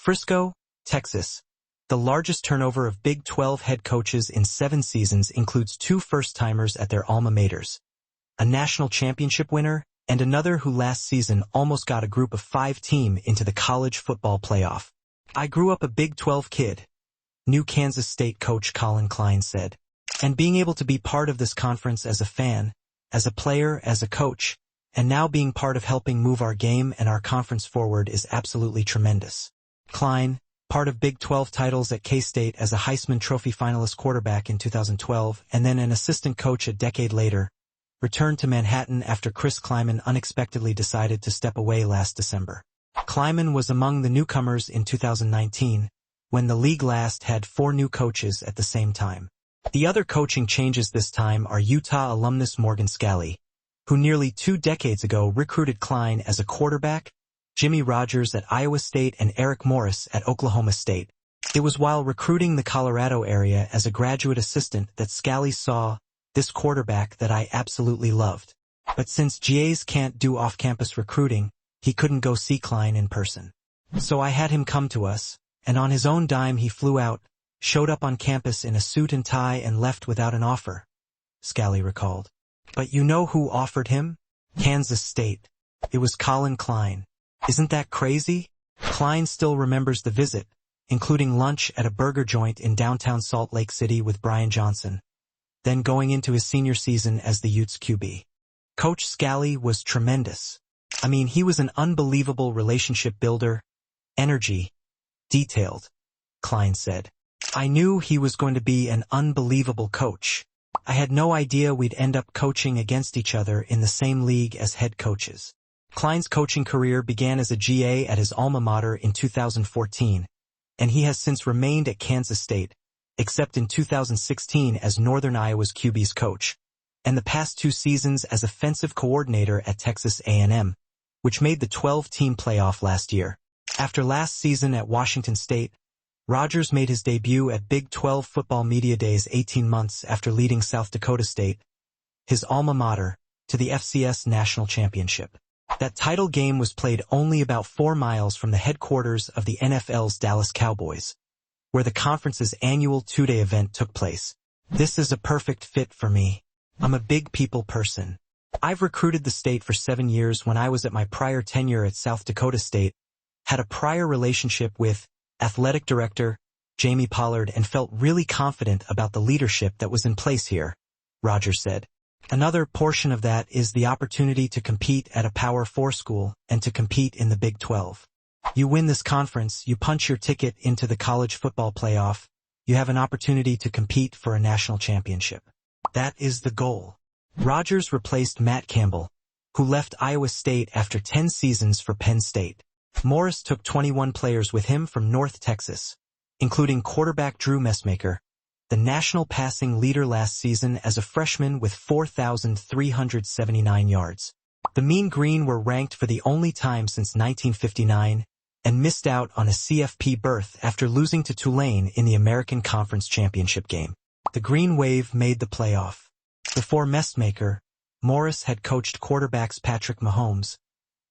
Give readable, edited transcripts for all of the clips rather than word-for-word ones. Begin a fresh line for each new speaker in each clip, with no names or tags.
Frisco, Texas. The largest turnover of Big 12 head coaches in 7 seasons includes 2 first-timers at their alma maters, a national championship winner and another who last season almost got a group of 5 team into the college football playoff. I grew up a Big 12 kid, new Kansas State coach Colin Klein said. And being able to be part of this conference as a fan, as a player, as a coach, and now being part of helping move our game and our conference forward is absolutely tremendous. Klein, part of Big 12 titles at K-State as a Heisman Trophy finalist quarterback in 2012 and then an assistant coach a decade later, returned to Manhattan after Chris Klieman unexpectedly decided to step away last December. Klieman was among the newcomers in 2019, when the league last had 4 new coaches at the same time. The other coaching changes this time are Utah alumnus Morgan Scalley, who nearly 2 decades ago recruited Klein as a quarterback, Jimmy Rogers at Iowa State and Eric Morris at Oklahoma State. It was while recruiting the Colorado area as a graduate assistant that Scalley saw this quarterback that I absolutely loved. But since GAs can't do off-campus recruiting, he couldn't go see Klein in person. So I had him come to us, and on his own dime he flew out, showed up on campus in a suit and tie and left without an offer, Scalley recalled. But you know who offered him? Kansas State. It was Colin Klein. Isn't that crazy? Klein still remembers the visit, including lunch at a burger joint in downtown Salt Lake City with Brian Johnson, then going into his senior season as the Utes QB. Coach Scalley was tremendous. I mean, he was an unbelievable relationship builder, energy, detailed, Klein said. I knew he was going to be an unbelievable coach. I had no idea we'd end up coaching against each other in the same league as head coaches. Klein's coaching career began as a GA at his alma mater in 2014, and he has since remained at Kansas State, except in 2016 as Northern Iowa's QB's coach, and the past 2 seasons as offensive coordinator at Texas A&M, which made the 12-team playoff last year. After last season at Washington State, Rogers made his debut at Big 12 Football Media Days 18 months after leading South Dakota State, his alma mater, to the FCS National Championship. That title game was played only about 4 miles from the headquarters of the NFL's Dallas Cowboys, where the conference's annual 2-day event took place. This is a perfect fit for me. I'm a big people person. I've recruited the state for 7 years when I was at my prior tenure at South Dakota State, had a prior relationship with athletic director Jamie Pollard and felt really confident about the leadership that was in place here, Rogers said. Another portion of that is the opportunity to compete at a Power 4 school and to compete in the Big 12. You win this conference, you punch your ticket into the college football playoff, you have an opportunity to compete for a national championship. That is the goal. Rogers replaced Matt Campbell, who left Iowa State after 10 seasons for Penn State. Morris took 21 players with him from North Texas, including quarterback Drew Messmaker, the national passing leader last season as a freshman with 4,379 yards. The Mean Green were ranked for the only time since 1959 and missed out on a CFP berth after losing to Tulane in the American Conference Championship game. The Green Wave made the playoff. Before Messmaker, Morris had coached quarterbacks Patrick Mahomes,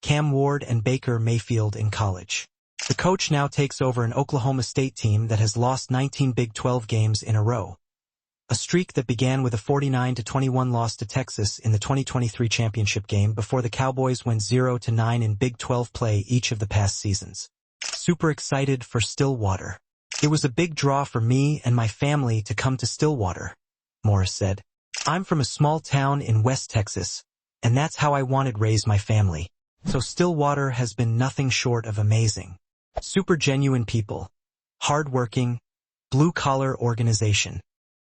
Cam Ward and Baker Mayfield in college. The coach now takes over an Oklahoma State team that has lost 19 Big 12 games in a row, a streak that began with a 49-21 loss to Texas in the 2023 championship game before the Cowboys went 0-9 in Big 12 play each of the past seasons. Super excited for Stillwater. It was a big draw for me and my family to come to Stillwater, Morris said. I'm from a small town in West Texas, and that's how I wanted to raise my family. So Stillwater has been nothing short of amazing. Super genuine people, hard-working, blue-collar organization.